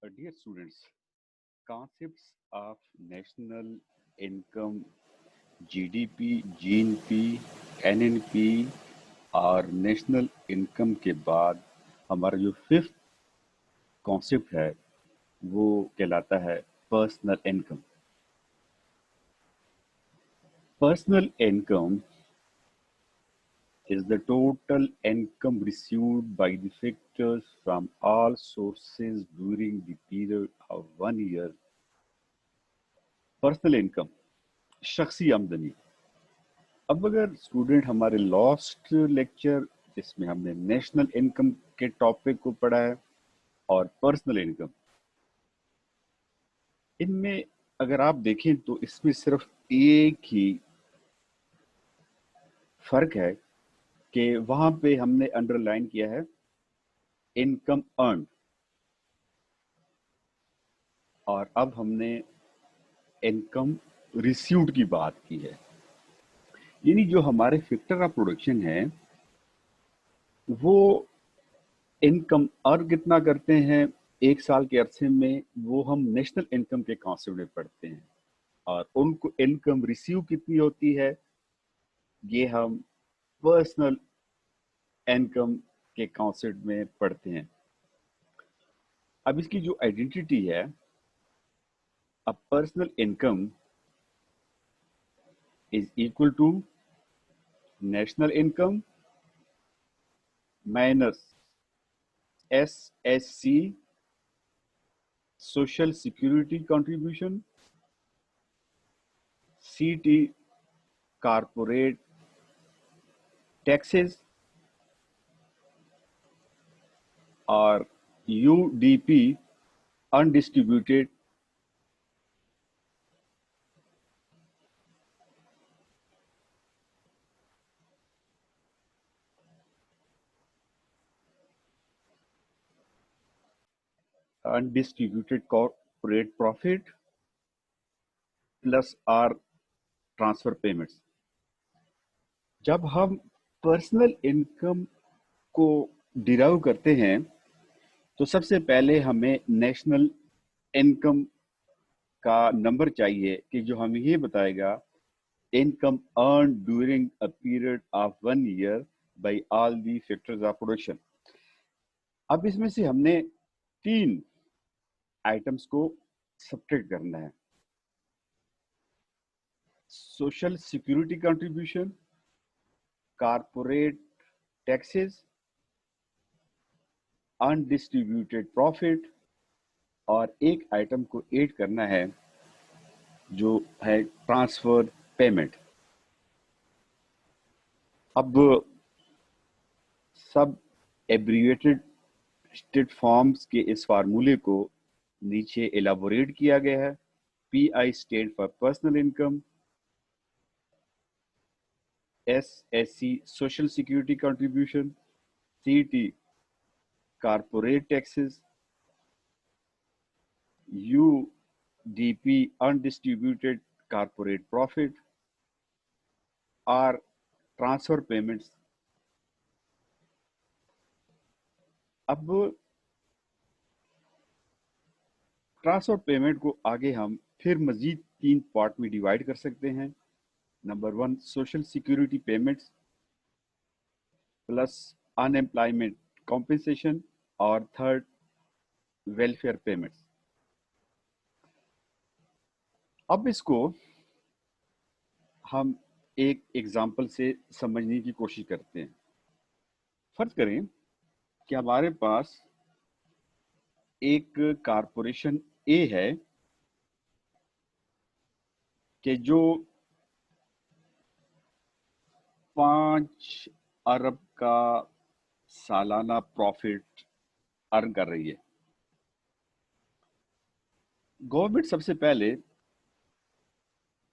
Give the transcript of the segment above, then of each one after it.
Dear students, concepts of national income, GDP, GNP, NNP और national income के बाद हमारा जो फिफ्थ कॉन्सेप्ट है वो कहलाता है personal income. Personal income is the total income received by the victors from all sources during the period of 1 year. Personal income, शख्सी आमदनी. अब अगर स्टूडेंट हमारे लास्ट लेक्चर जिसमें हमने नेशनल इनकम के टॉपिक को पढ़ा है और पर्सनल इनकम, इनमें अगर आप देखें तो इसमें सिर्फ एक ही फर्क है कि वहां पे हमने अंडरलाइन किया है इनकम अर्न, और अब हमने इनकम रिसीव्ड की बात की है. यानी जो हमारे फैक्टर ऑफ प्रोडक्शन है वो इनकम अर्न कितना करते हैं एक साल के अरसे में, वो हम नेशनल इनकम के कॉन्सेप्ट में पढ़ते हैं, और उनको इनकम रिसीव कितनी होती है ये हम पर्सनल इनकम के कॉन्सेप्ट में पढ़ते हैं. अब इसकी जो आइडेंटिटी है, अब personal income is equal to national income minus SSC social security contribution, CT corporate taxes और UDP undistributed corporate profit plus R transfer payments. जब हम पर्सनल इनकम को डिराइव करते हैं तो सबसे पहले हमें नेशनल इनकम का नंबर चाहिए कि जो हमें ये बताएगा income earn during a period of 1 year by all the factors of production. अब इसमें से हमने 3 आइटम्स को सब्ट्रैक्ट करना है: social security contribution, corporate taxes, undistributed profit, और एक आइटम को ऐड करना है जो है ट्रांसफर पेमेंट. अब सब एब्रिविएटेड स्टेट फॉर्म्स के इस फार्मूले को नीचे एलाबोरेट किया गया है. PI state for personal income, SSC social security contribution, CT corporate taxes, UDP undistributed corporate profit, R transfer payments. अब ट्रांसफर पेमेंट को आगे हम फिर मजीद 3 पार्ट में डिवाइड कर सकते हैं. Number 1 social security payments plus unemployment compensation, और थर्ड वेलफेयर पेमेंट्स. अब इसको हम एक एग्जांपल से समझने की कोशिश करते हैं. फर्ज करें कि हमारे पास एक कारपोरेशन ए है कि जो 5 अरब का सालाना प्रॉफिट अर्न कर रही है. गवर्नमेंट सबसे पहले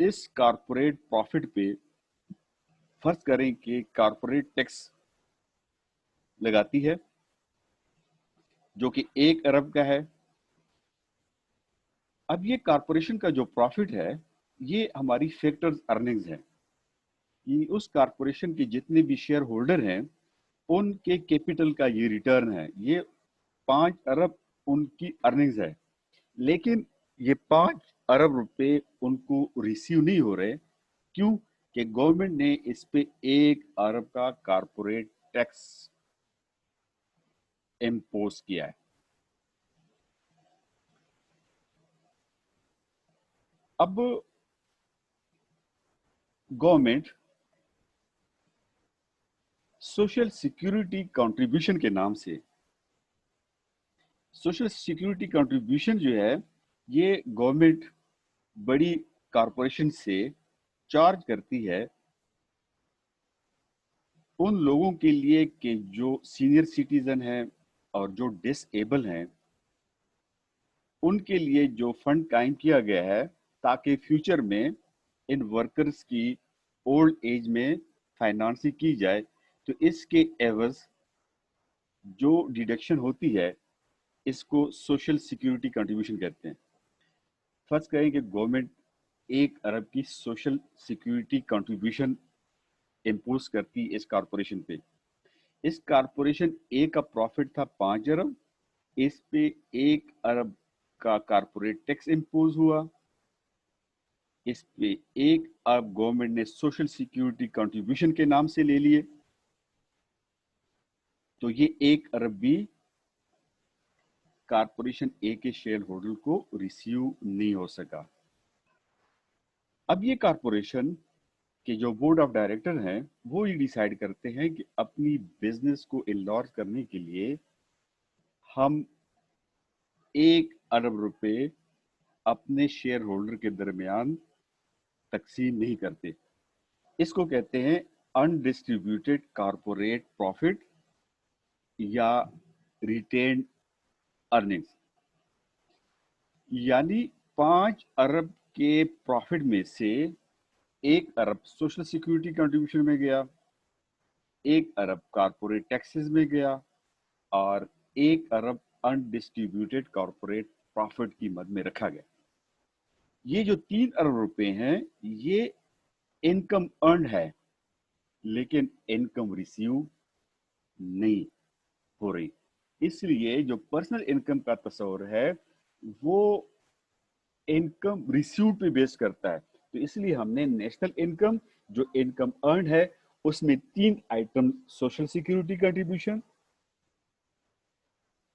इस कारपोरेट प्रॉफिट पे फर्ज करें कि कारपोरेट टैक्स लगाती है जो कि 1 अरब का है. अब ये कारपोरेशन का जो प्रॉफिट है ये हमारी फैक्टर्स अर्निंग्स है. ये उस कारपोरेशन के जितने भी शेयर होल्डर हैं उनके कैपिटल का ये रिटर्न है. ये 5 अरब ان کی ارننگز ہے، لیکن یہ 5 ارب روپے ان کو ریسیو نہیں ہو رہے. کیوں؟ کہ گورنمنٹ نے اس پہ 1 ارب کا کارپوریٹ ٹیکس امپوز کیا ہے. اب گورنمنٹ سوشل سیکیورٹی کنٹریبیوشن کے نام سے، سوشل سیکیورٹی کنٹریبیوشن جو ہے یہ گورنمنٹ بڑی کارپوریشن سے چارج کرتی ہے ان لوگوں کے لیے کہ جو سینئر سٹیزن ہیں اور جو ڈس ایبل ہیں، ان کے لیے جو فنڈ قائم کیا گیا ہے تاکہ فیوچر میں ان ورکرز کی اولڈ ایج میں فائنانسنگ کی جائے. تو اس کے عوض جو ڈیڈکشن ہوتی ہے اس کو سوشل سیکیورٹی کنٹریبیوشن کہتے ہیں. فرض کریں کہ گورنمنٹ 1 ارب کی سوشل سیکیورٹی کنٹریبیوشن امپوز کرتی اس کارپوریشن پہ. اس کارپوریشن اے کا پروفٹ تھا 5 ارب، اس پہ 1 ارب کا کارپوریٹ ٹیکس امپوز ہوا، اس پہ 1 ارب گورنمنٹ نے سوشل سیکیورٹی کنٹریبیوشن کے نام سے لے لیے، تو یہ 1 ارب بھی کارپوریشن اے کے شیئر ہولڈر کو ریسیو نہیں ہو سکا. اب یہ کارپوریشن کے جو بورڈ آف ڈائریکٹر ہیں وہ یہ ڈیسائیڈ کرتے ہیں کہ اپنی بزنس کو انلارج کرنے کے لیے ہم 1 ارب روپے اپنے شیئر ہولڈر کے درمیان تقسیم نہیں کرتے. اس کو کہتے ہیں انڈسٹریبیوٹیڈ کارپوریٹ پروفٹ یا ریٹینڈ ارننگز. یعنی 5 ارب کے پروفٹ میں سے 1 ارب سوشل سیکیورٹی کنٹریبیوشن میں گیا، 1 ارب کارپوریٹ ٹیکسز میں گیا، اور 1 ارب انڈسٹریبیوٹیڈ کارپوریٹ پروفٹ کی مد میں رکھا گیا. یہ جو 3 ارب روپے ہیں یہ انکم ارنڈ ہے لیکن انکم ریسیو نہیں ہو رہی. اس لیے جو پرسنل انکم کا تصور ہے وہ انکم ریسیوڈ پہ بیس کرتا ہے. تو اس لیے ہم نے نیشنل انکم جو انکم ارنڈ ہے اس میں 3 item social security contribution,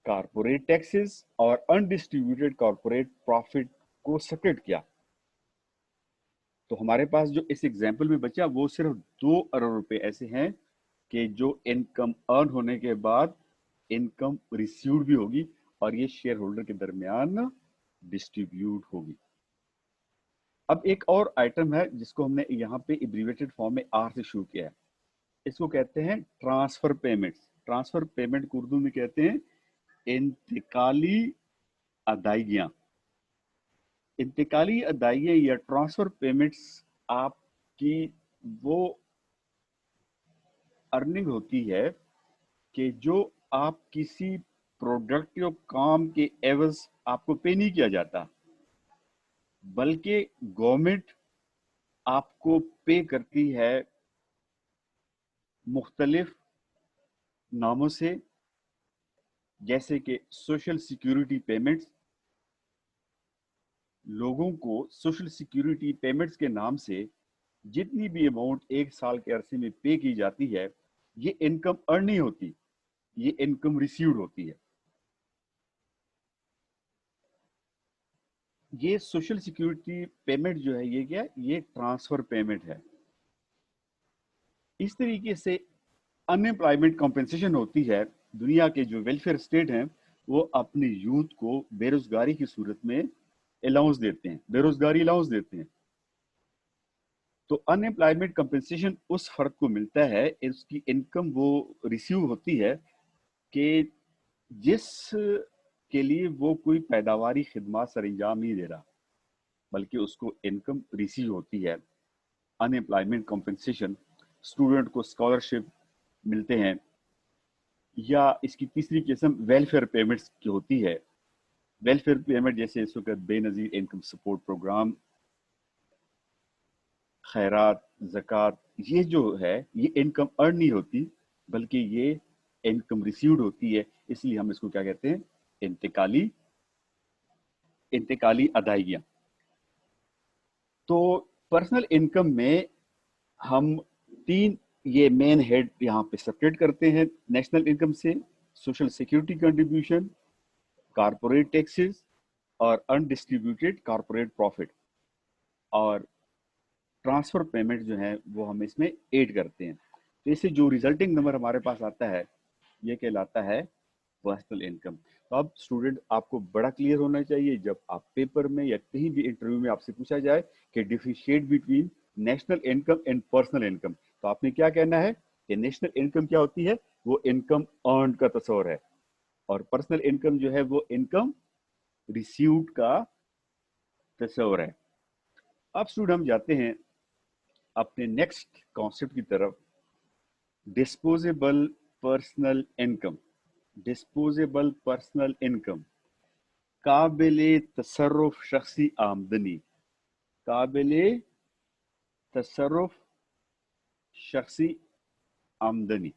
corporate taxes اور انڈسٹریبیوٹیڈ کارپوریٹ پروفٹ کو سپریٹ کیا. تو ہمارے پاس جو اس ایگزامپل میں بچا وہ صرف 2 ارب روپے ایسے ہیں کہ جو انکم ارن ہونے کے بعد انکم ریسیوڈ بھی ہوگی اور یہ شیئر ہولڈر کے درمیان ڈسٹریبیوٹ ہوگی. اب ایک اور آئٹم ہے جس کو ہم نے یہاں پہ ایبریویٹڈ فارم میں آر سے شروع کیا ہے، اس کو کہتے ہیں ٹرانسفر پیمنٹس. ٹرانسفر پیمنٹ کو اردو میں کہتے ہیں انتقالی ادائیگیاں. انتقالی ادائیگیاں یا ٹرانسفر پیمنٹس آپ کی وہ ارننگ ہوتی ہے کہ جو آپ کسی پروڈکٹ یا کام کے عوض آپ کو پے نہیں کیا جاتا بلکہ گورنمنٹ آپ کو پے کرتی ہے مختلف ناموں سے، جیسے کہ سوشل سیکیورٹی پیمنٹس. لوگوں کو سوشل سیکیورٹی پیمنٹس کے نام سے جتنی بھی اماؤنٹ 1 سال کے عرصے میں پے کی جاتی ہے یہ انکم ارن نہیں ہوتی، یہ انکم ریسیوڈ ہوتی ہے. یہ سوشل سیکیورٹی پیمنٹ جو ہے یہ کیا، یہ ٹرانسفر پیمنٹ ہے. اس طریقے سے ان امپلائمنٹ کمپنسیشن ہوتی ہے. دنیا کے جو ویلفیئر اسٹیٹ ہیں وہ اپنے یوتھ کو بے روزگاری کی صورت میں الاؤنس دیتے ہیں، بے روزگاری الاؤنس دیتے ہیں. تو ان امپلائمنٹ کمپنسیشن اس فرد کو ملتا ہے، اس کی انکم وہ ریسیو ہوتی ہے کہ جس کے لیے وہ کوئی پیداواری خدمات سر انجام نہیں دے رہا بلکہ اس کو انکم ریسیو ہوتی ہے. ان امپلائمنٹ کمپنسیشن اسٹوڈنٹ کو اسکالرشپ ملتے ہیں، یا اس کی تیسری قسم ویلفیئر پیمنٹس کی ہوتی ہے. ویلفیئر پیمنٹ جیسے اس وقت بے نظیر انکم سپورٹ پروگرام، خیرات، زکوٰۃ، یہ جو ہے یہ انکم ارن نہیں ہوتی بلکہ یہ انکم ریسیوڈ ہوتی ہے. اس لیے ہم اس کو کیا کہتے ہیں، इंतकाली अदायगियां। तो पर्सनल इनकम में हम तीन ये मेन हेड यहाँ पे सेपरेट करते हैं नेशनल इनकम से: social security contribution, corporate taxes और अनडिस्ट्रीब्यूटेड कारपोरेट प्रॉफिट, और ट्रांसफर पेमेंट जो है वो हम इसमें ऐड करते हैं। तो इससे जो रिजल्टिंग नंबर हमारे पास आता है ये कहलाता है पर्सनल इनकम। तो अब स्टूडेंट आपको बड़ा क्लियर होना चाहिए, जब आप पेपर में या कहीं भी इंटरव्यू में आपसे पूछा जाए कि differentiate between national income and personal income, तो आपने क्या कहना है कि नेशनल इनकम क्या होती है, वो इनकम अर्न का तस्वर है, और पर्सनल इनकम जो है वो इनकम रिसीव्ड का तस्वर है। अब स्टूडेंट हम जाते हैं अपने नेक्स्ट कॉन्सेप्ट की तरफ, disposable personal income. Disposable personal income, काबिले तसर्रुफ शख्सी आमदनी। काबिले तसर्रुफ शख्सी आमदनी,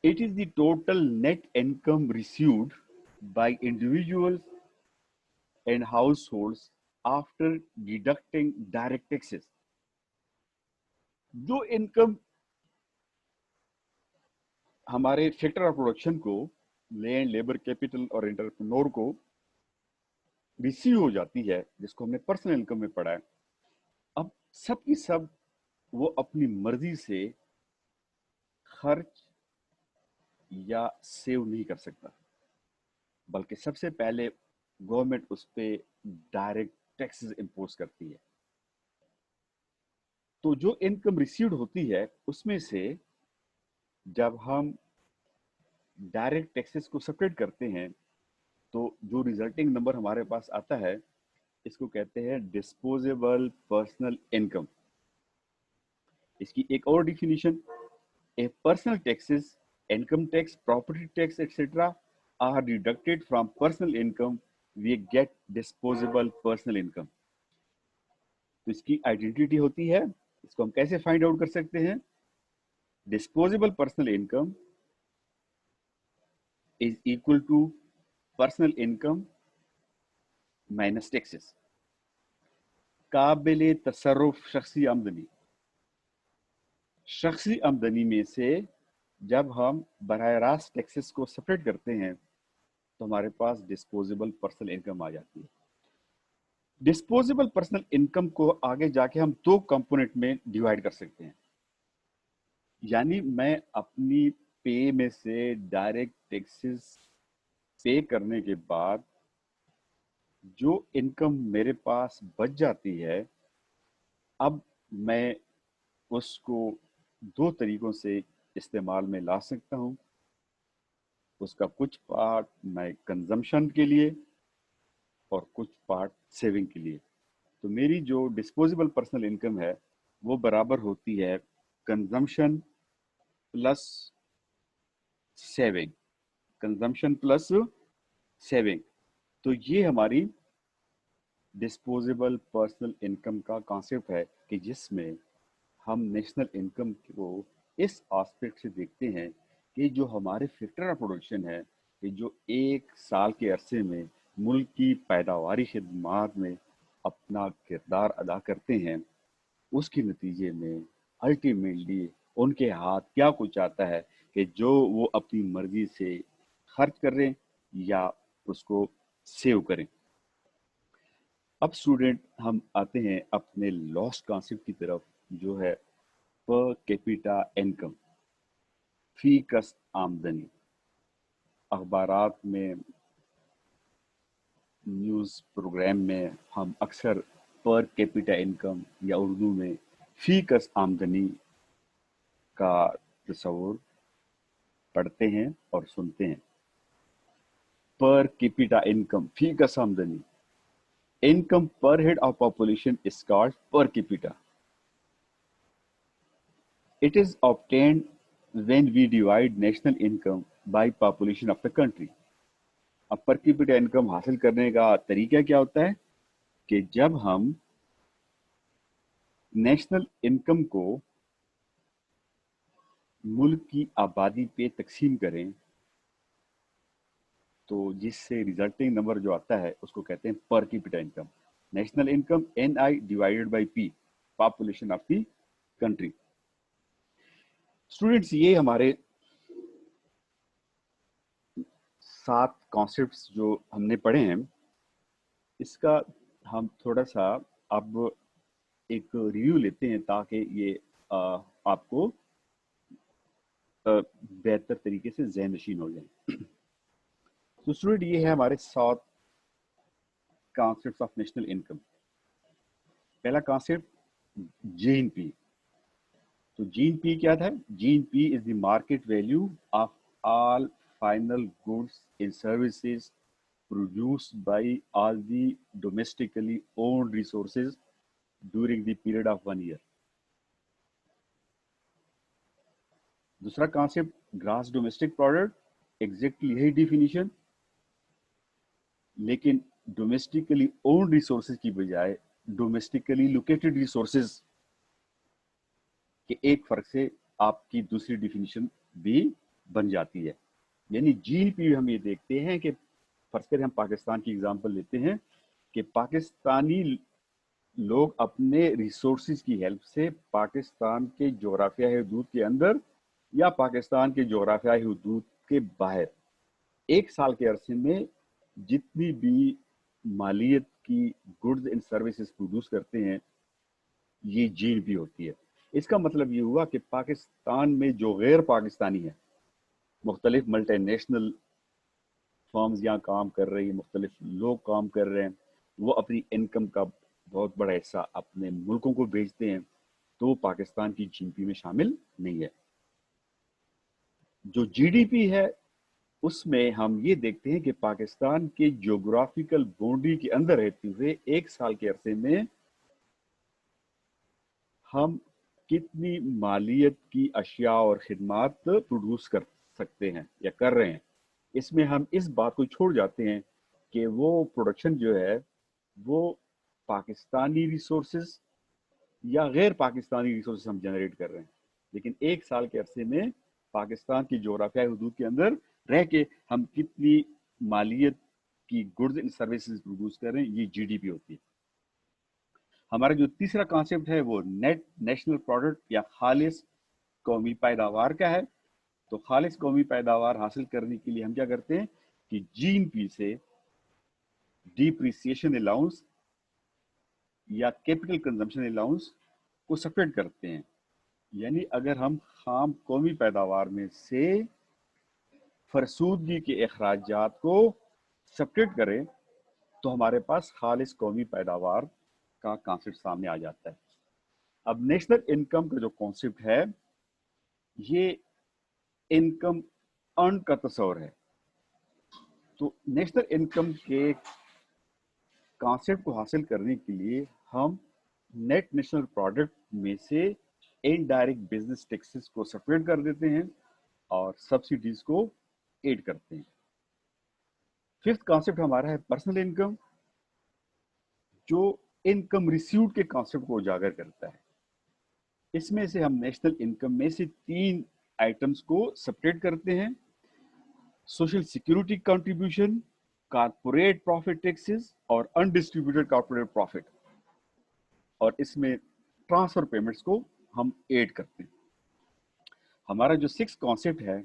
it is the total net income received by individuals and households after deducting direct taxes। जो इनकम हमारे सेक्टर ऑफ प्रोडक्शन को, लैंड, लेबर, कैपिटल और एंटरप्रेन्योर को रिसीव हो जाती है, जिसको हमने पर्सनल इनकम में पढ़ा है, अब सब की सब वो अपनी मर्जी से खर्च या सेव नहीं कर सकता, बल्कि सबसे पहले गवर्नमेंट उस पर डायरेक्ट टैक्सेस इम्पोज करती है। तो जो इनकम रिसीव्ड होती है उसमें से जब हम डायरेक्ट टैक्सेस को सेपरेट करते हैं तो जो रिजल्टिंग नंबर हमारे पास आता है इसको कहते हैं डिस्पोजेबल पर्सनल इनकम। इसकी एक और definition, a personal taxes, income tax, property tax etcetera are deducted from personal income, we get disposable personal income. तो इसकी आइडेंटिटी होती है, इसको हम कैसे फाइंड आउट कर सकते हैं? Disposable personal income is equal to personal income minus taxes। काबिले तसर्रुफ शख्सी आमदनी, शख्सी आमदनी में से जब हम बराह रास्त टैक्सेस को सेपरेट करते हैं तो हमारे पास डिस्पोजेबल पर्सनल इनकम आ जाती है। डिस्पोजेबल पर्सनल इनकम को आगे जाके हम दो कंपोनेंट में डिवाइड कर सकते हैं, यानी मैं अपनी पे में से डायरेक्ट टैक्सेस पे करने के बाद जो इनकम मेरे पास बच जाती है, अब मैं उसको दो तरीकों से इस्तेमाल में ला सकता हूँ। उसका कुछ पार्ट मैं कंजम्पशन के लिए और कुछ पार्ट सेविंग के लिए। तो मेरी जो डिस्पोजेबल पर्सनल इनकम है वो बराबर होती है consumption plus saving. Consumption plus saving, तो ये हमारी डिस्पोजेबल पर्सनल इनकम का कॉन्सेप्ट है कि जिसमें हम नेशनल इनकम को इस एस्पेक्ट से देखते हैं कि जो हमारे फैक्टर ऑफ प्रोडक्शन है कि जो एक साल के अरसे में मुल्क की पैदावारी खदमात में अपना किरदार अदा करते हैं, उसके नतीजे में अल्टीमेटली उनके हाथ क्या कुछ आता है कि जो वो अपनी मर्जी से खर्च करें या उसको सेव करें। अब स्टूडेंट हम आते हैं अपने लॉस्ट कॉन्सेप्ट की तरफ, जो है पर कैपिटा इनकम, फी कस आमदनी। अखबारात में, न्यूज़ प्रोग्राम में हम अक्सर पर कैपिटा इनकम या उर्दू में फी कस आमदनी का तस्वुर पढ़ते हैं और सुनते हैं। पर कैपिटा इनकम, फी कस आमदनी, income per head of population is called per capita। It is obtained when we divide national income by population of the country। अब per capita income हासिल करने का तरीका क्या होता है कि जब हम नेशनल इनकम को मुल्क की आबादी पे तकसीम करें तो जिससे रिजल्टिंग नंबर जो आता है उसको कहते हैं per capita income. National income NI divided by P, population of the country. Students, ये हमारे 7 कॉन्सेप्ट्स जो हमने पढ़े हैं, इसका हम थोड़ा सा अब एक रिव्यू लेते हैं ताकि ये आपको बेहतर तरीके से ज़हन नशीन हो जाए। तो स्टूडेंट, ये है हमारे 7 कॉन्सेप्ट्स ऑफ नेशनल इनकम। पहला कॉन्सेप्ट GNP। तो GNP क्या था? GNP is the market value of all final goods and services produced by all the domestically owned resources during the period of 1 year. दूसरा concept gross domestic product, exactly यही definition, लेकिन domestically owned resources की बजाय domestically located resources के एक फर्क से आपकी दूसरी डिफिनीशन भी बन जाती है। यानी GNP हम ये देखते हैं कि फर्ज करें हम पाकिस्तान की एग्जांपल लेते हैं कि पाकिस्तानी लोग अपने रिसोर्सेज की हेल्प से पाकिस्तान के जोग्राफियाई हदूद के अंदर या पाकिस्तान के जोग्राफियाई हदूद के बाहर 1 साल के अरसे में जितनी भी मालियत की गुड्स एंड सर्विसेज प्रोड्यूस करते हैं, ये GNP होती है। इसका मतलब ये हुआ कि पाकिस्तान में जो गैर पाकिस्तानी है, मुख्तलिफ मल्टीनेशनल फर्म्स यहाँ काम कर रही है, मुख्तलिफ लोग काम कर रहे हैं, वो अपनी इनकम का बहुत बड़ा हिस्सा अपने मुल्कों को भेजते हैं, तो पाकिस्तान की GNP में शामिल नहीं है। जो GDP है उसमें हम ये देखते हैं कि पाकिस्तान के ज्योग्राफिकल बाउंड्री के अंदर रहते हुए 1 साल के अरसे में हम कितनी मालियत की अशिया और खिदमात प्रोड्यूस कर सकते हैं या कर रहे हैं। इसमें हम इस बात को छोड़ जाते हैं कि वो प्रोडक्शन जो है वो पाकिस्तानी रिसोर्सेज या गैर पाकिस्तानी रिसोर्सेज हम जनरेट कर रहे हैं, लेकिन 1 साल के अरसे में पाकिस्तान की जोग्राफियाई हदूद के अंदर रह के हम कितनी मालियत की गुड्स एंड सर्विसेज प्रोड्यूस कर रहे हैं, ये GDP होती है। हमारा जो तीसरा कॉन्सेप्ट है वो नेट नेशनल प्रोडक्ट या खालिस कौमी पैदावार का है। तो खालिस कौमी पैदावार हासिल करने के लिए हम क्या करते हैं कि GNP से डिप्रिसिएशन अलाउंस या कैपिटल कंजम्पशन अलाउंस को सेपरेट करते हैं। यानी अगर हम खाम कौमी पैदावार में से फरसूदगी के अखराजात को सेपरेट करें तो हमारे पास खालिस कौमी पैदावार का कॉन्सेप्ट सामने आ जाता है। अब नेशनल इनकम का जो कॉन्सेप्ट है, ये इनकम अर्न का तस्वर है। तो नेशनल इनकम के कॉन्सेप्ट को हासिल करने के लिए हम नेट नेशनल प्रोडक्ट में से इनडायरेक्ट बिजनेस टैक्सेस को सेपरेट कर देते हैं और सब्सिडीज को ऐड करते हैं। फिफ्थ कॉन्सेप्ट हमारा है पर्सनल इनकम, जो इनकम रिसीव्ड के कॉन्सेप्ट को उजागर करता है। इसमें से हम नेशनल इनकम में से 3 आइटम्स को सेपरेट करते हैं: social security contribution, corporate profit taxes और अनडिस्ट्रीब्यूटेड कॉर्पोरेट प्रॉफिट, और इसमें ट्रांसफर पेमेंट्स को हम ऐड करते हैं। हमारा जो 6th कॉन्सेप्ट है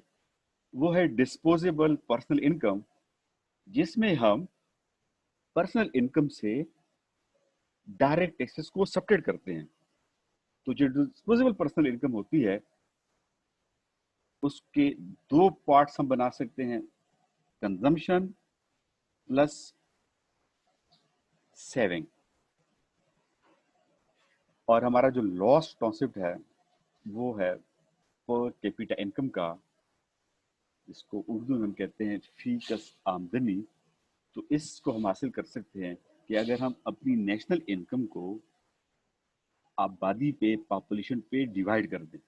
वो है डिस्पोजेबल पर्सनल इनकम, जिसमें हम पर्सनल इनकम से डायरेक्ट टैक्सेस को सेपरेट करते हैं। तो जो डिस्पोजेबल पर्सनल इनकम होती है उसके 2 पार्ट्स हम बना सकते हैं: कंजम्पशन प्लस सेविंग। और हमारा जो लास्ट कॉन्सेप्ट है वो है पर कैपिटा इनकम का, इसको उर्दू में हम कहते हैं फीकस आमदनी। तो इसको हम हासिल कर सकते हैं कि अगर हम अपनी नेशनल इनकम को आबादी पे, पॉपुलेशन पे डिवाइड कर दें,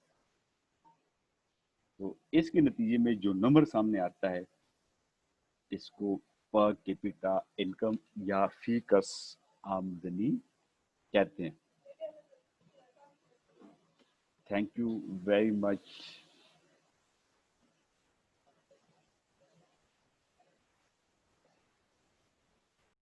तो इसके नतीजे में जो नंबर सामने आता है इसको पर कैपिटा इनकम या फीकस आमदनी कहते हैं। Thank you very much.